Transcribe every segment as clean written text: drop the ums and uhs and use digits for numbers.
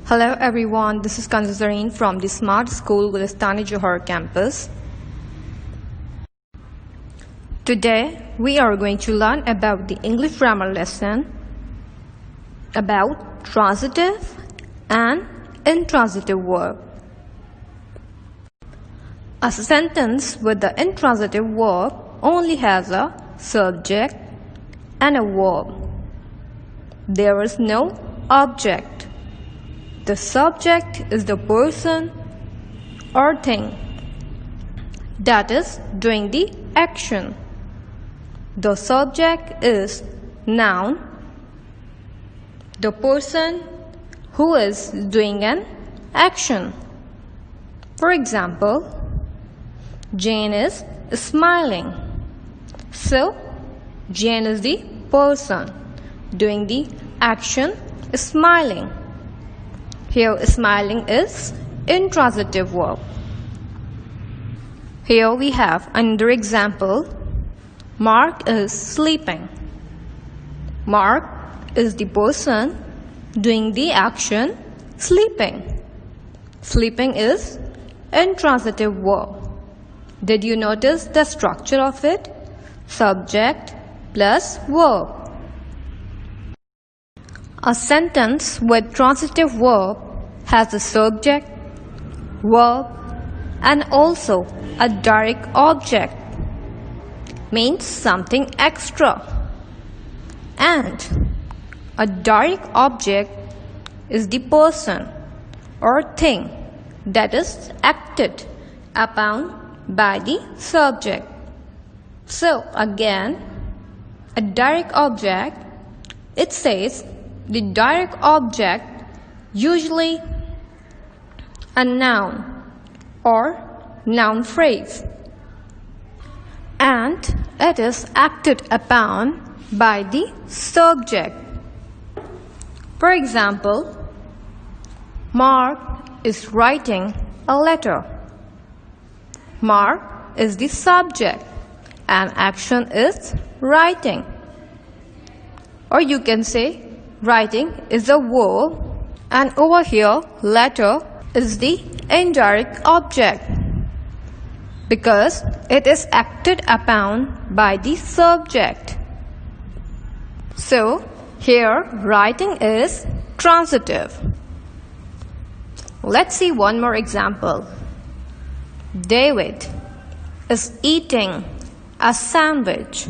Hello everyone, this is Kanzareen from the Smart School Gulistani Johar campus. Today we are going to learn about the English grammar lesson about transitive and intransitive verb. A sentence with the intransitive verb only has a subject and a verb. There is no object. The subject is the person or thing that is doing the action. The subject is noun, the person who is doing an action. For example, Jane is smiling. So, Jane is the person doing the action smiling. Here, smiling is intransitive verb. Here we have another example. Mark is sleeping. Mark is the person doing the action sleeping. Sleeping is intransitive verb. Did you notice the structure of it? Subject plus verb. A sentence with transitive verb has a subject, verb, and also a direct object. Means something extra. And a direct object is the person or thing that is acted upon by the subject. So again, a direct object, it says the direct object, usually a noun or noun phrase, and it is acted upon by the subject. For example, Mark is writing a letter. Mark is the subject and action is writing. Or you can say writing is a verb, and over here letter is the indirect object because it is acted upon by the subject. So here writing is transitive. Let's see one more example. David is eating a sandwich.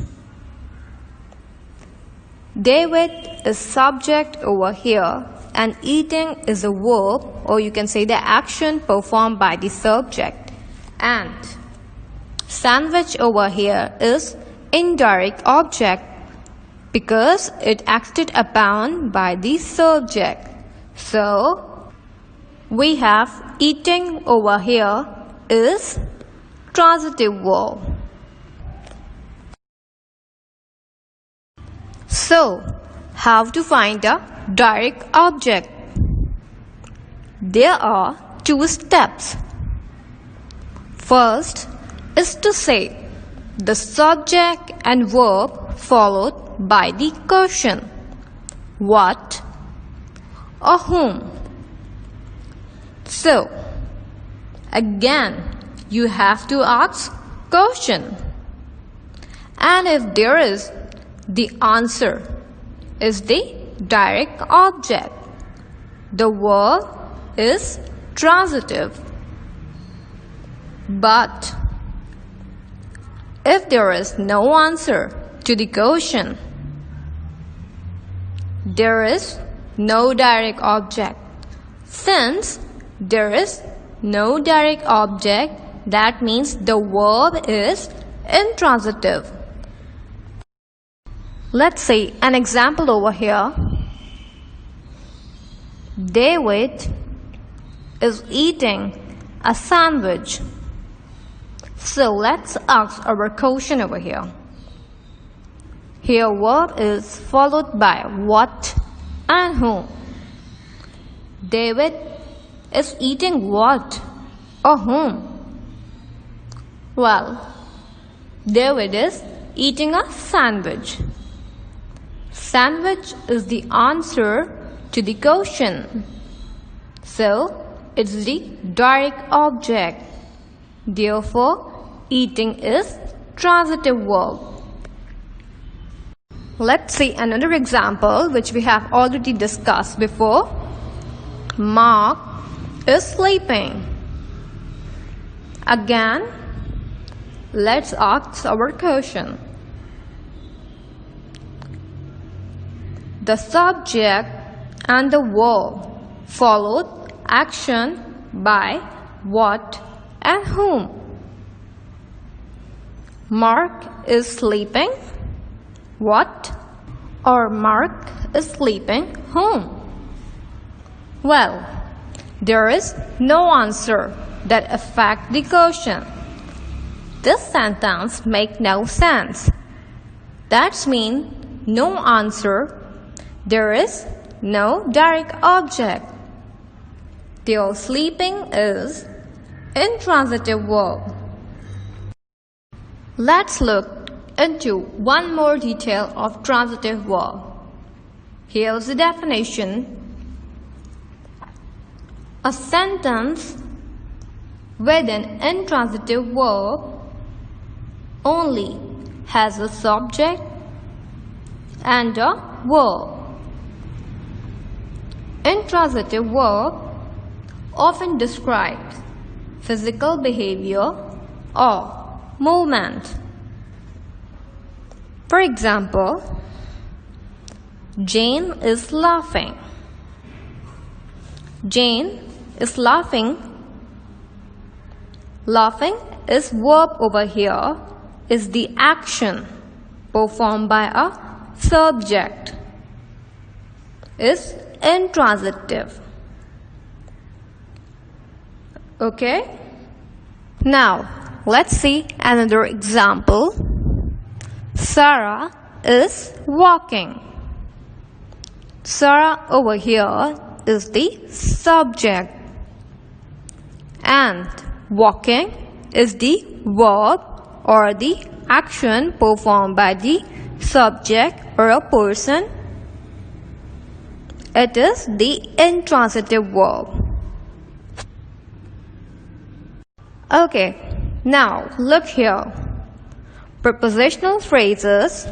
David is subject over here and eating is a verb, or you can say the action performed by the subject, and sandwich over here is indirect object because it acted upon by the subject. So we have eating over here is transitive verb. So, how to find a direct object? There are two steps. First is to say the subject and verb followed by the question. What or whom? So, again, you have to ask question. And if there is, the answer is the direct object. The verb is transitive. But if there is no answer to the question, there is no direct object. Since there is no direct object, that means the verb is intransitive. Let's see an example over here. David is eating a sandwich. So let's ask our question over here. Here verb is followed by what and whom. David is eating what or whom? Well, David is eating a sandwich. Sandwich is the answer to the question. So it's the direct object. Therefore, eating is transitive verb. Let's see another example which we have already discussed before. Mark is sleeping. Again, let's ask our question. The subject and the verb followed action by what and whom? Mark is sleeping. What? Or Mark is sleeping whom? Well, there is no answer that affects the question. This sentence makes no sense. That means no answer. There is no direct object. Their sleeping is intransitive verb. Let's look into one more detail of transitive verb. Here's the definition. A sentence with an intransitive verb only has a subject and a verb. Intransitive verb often describes physical behavior or movement. For example, Jane is laughing. Jane is laughing. Laughing is verb over here, is the action performed by a subject. Is intransitive. Okay? Now, let's see another example. Sarah is walking. Sarah over here is the subject. And walking is the verb or the action performed by the subject or a person. It is the intransitive verb. Okay, now look here. Prepositional phrases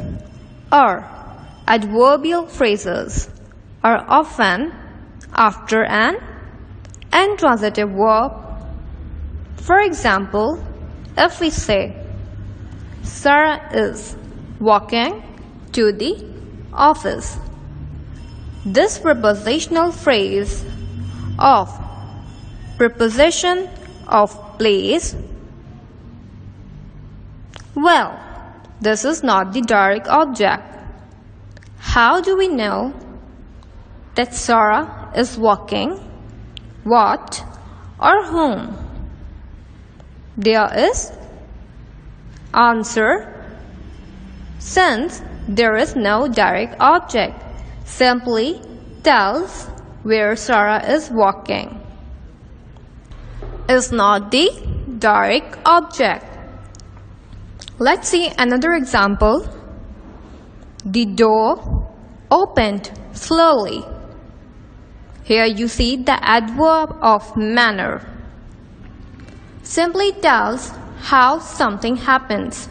or adverbial phrases are often after an intransitive verb. For example, if we say, Sarah is walking to the office. This prepositional phrase of preposition of place, well, this is not the direct object. How do we know that Sarah is walking? What or whom? There is answer. Since there is no direct object, simply tells where Sarah is walking. Is not the direct object. Let's see another example. The door opened slowly. Here you see the adverb of manner. Simply tells how something happens.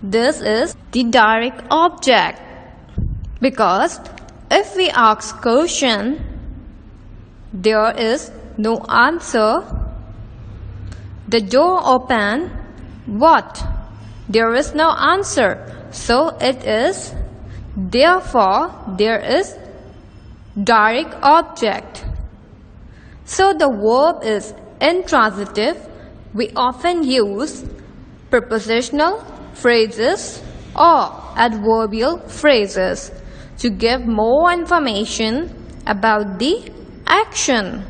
This is the direct object. Because if we ask question, there is no answer. The door opened. What? There is no answer. So it is. Therefore, there is direct object. So the verb is intransitive. We often use prepositional phrases or adverbial phrases to give more information about the action.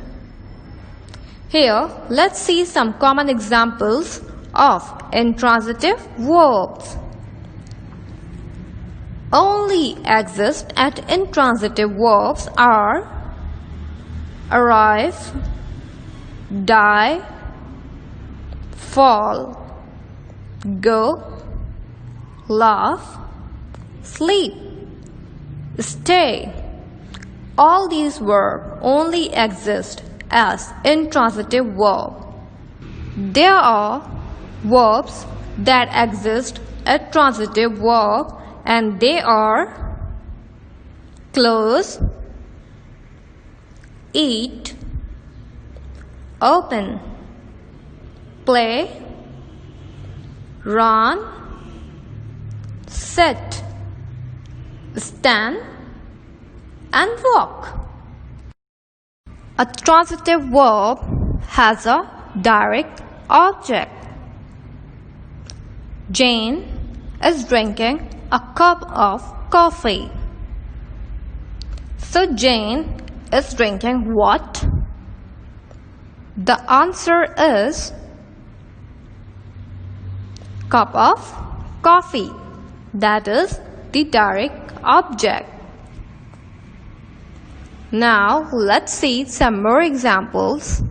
Here, let's see some common examples of intransitive verbs. Only exist at intransitive verbs are arrive, die, fall, go, laugh, sleep, stay, All these verbs only exist as intransitive verb. There are verbs that exist as transitive verb, and they are close, eat, open, play, run, sit, stand, and walk. A transitive verb has a direct object. Jane is drinking a cup of coffee. So Jane is drinking what? The answer is cup of coffee. That is the direct object. Now let's see some more examples.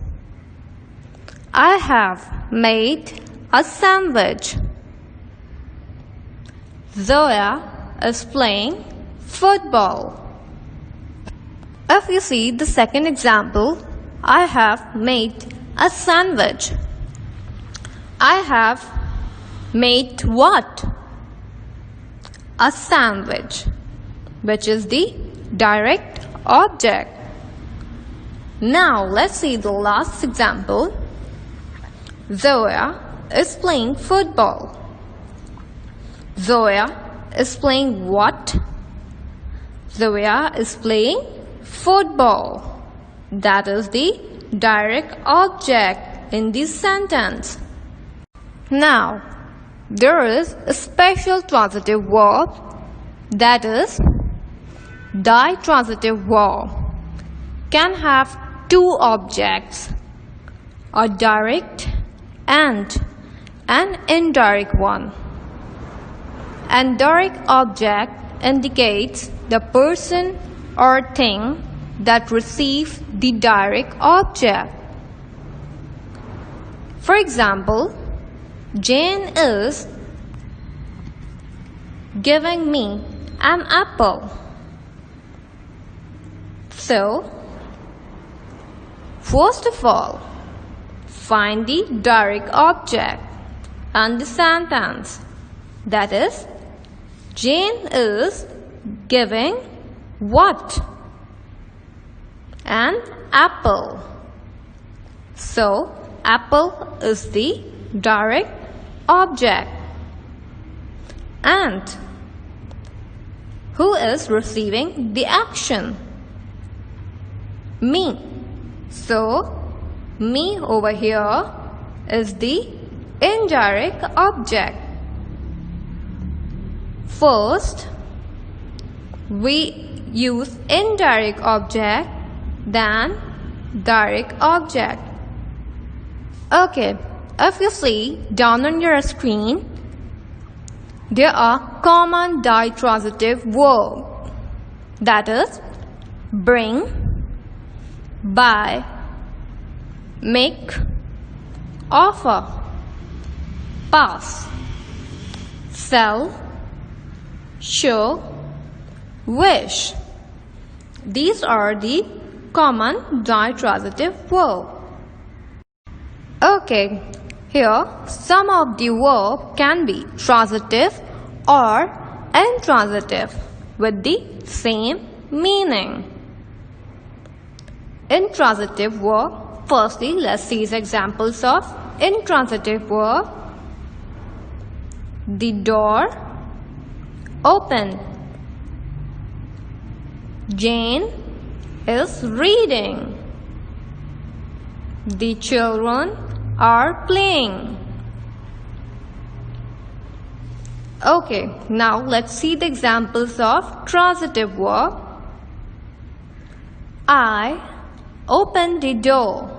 I have made a sandwich. Zoya is playing football. If you see the second example, I have made a sandwich. I have made what? A sandwich, which is the direct object. Now let's see the last example. Zoya is playing football. Zoya is playing what? Zoya is playing football. That is the direct object in this sentence. Now, there is a special transitive verb, that is ditransitive verb. Can have two objects, a direct and an indirect one. An direct object indicates the person or thing that receives the direct object. For example, Jane is giving me an apple. So, first of all, find the direct object and the sentence. That is, Jane is giving what? An apple. So, apple is the direct object. And who is receiving the action? Me. So, me over here is the indirect object. First, we use indirect object, then direct object. Okay, if you see down on your screen, there are common ditransitive verbs. That is, bring, buy, make, offer, pass, sell, show, wish. These are the common ditransitive verbs. Okay, here some of the verbs can be transitive or intransitive with the same meaning. Intransitive verb, firstly let's see examples of intransitive verb. The door open. Jane is reading. The children are playing. Okay, now let's see the examples of transitive verb. I opened the door.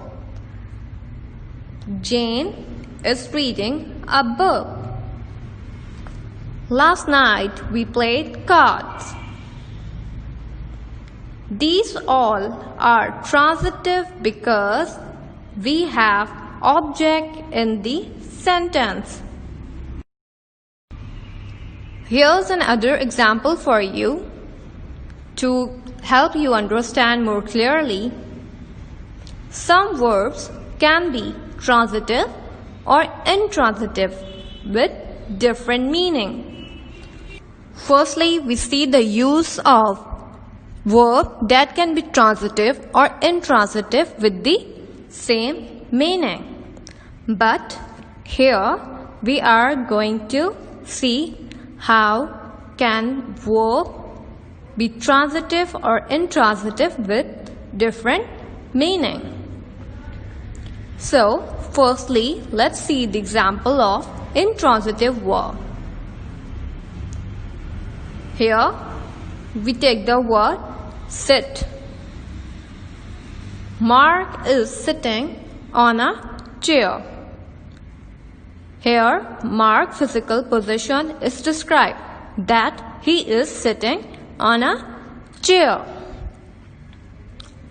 Jane is reading a book. Last night we played cards. These all are transitive because we have object in the sentence. Here's another example for you to help you understand more clearly, some verbs can be transitive or intransitive with different meaning. Firstly, we see the use of verb that can be transitive or intransitive with the same meaning. But here we are going to see how can verb be transitive or intransitive with different meaning. So, firstly, let's see the example of intransitive verb. Here, we take the word sit. Mark is sitting on a chair. Here, Mark's physical position is described, that he is sitting on a chair.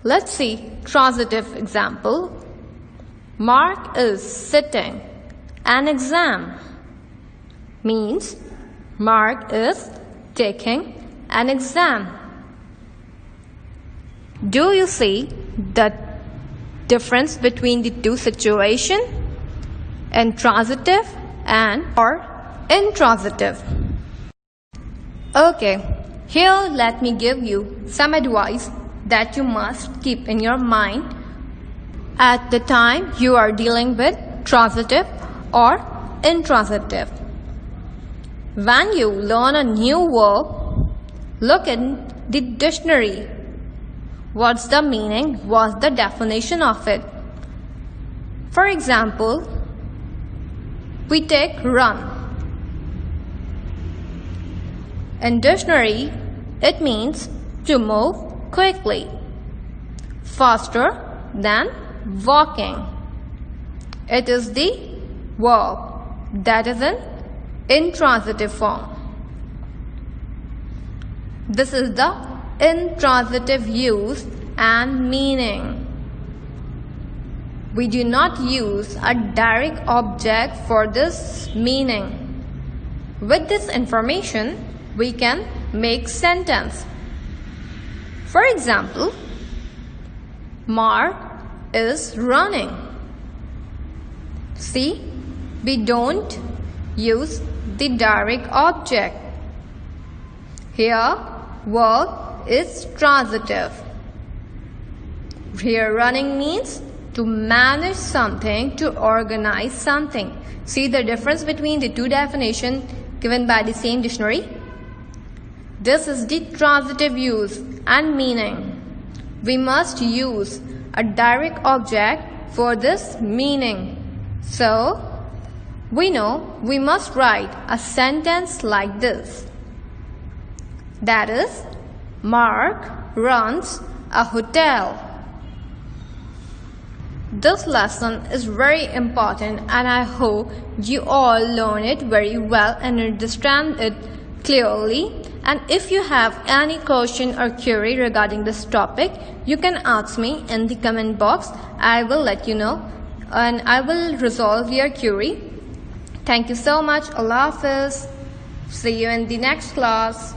Let's see transitive example. Mark is sitting an exam. Means Mark is taking an exam. Do you see the difference between the two situations? Intransitive and or intransitive. Okay, here let me give you some advice that you must keep in your mind at the time you are dealing with transitive or intransitive. When you learn a new verb, look in the dictionary. What's the meaning? What's the definition of it? For example, we take run. In dictionary, it means to move quickly, faster than walking. It is the verb that is in intransitive form. This is the intransitive use and meaning. We do not use a direct object for this meaning. With this information, we can make sentence. For example, Mark is running. See, we don't use the direct object. Here, verb is transitive. Here, running means to manage something, to organize something. See the difference between the two definitions given by the same dictionary? This is the transitive use and meaning. We must use a direct object for this meaning. So, we know we must write a sentence like this. That is, Mark runs a hotel. This lesson is very important and I hope you all learn it very well and understand it clearly. And if you have any question or query regarding this topic, you can ask me in the comment box. I will let you know and I will resolve your query. Thank you so much. Allah Hafiz. See you in the next class.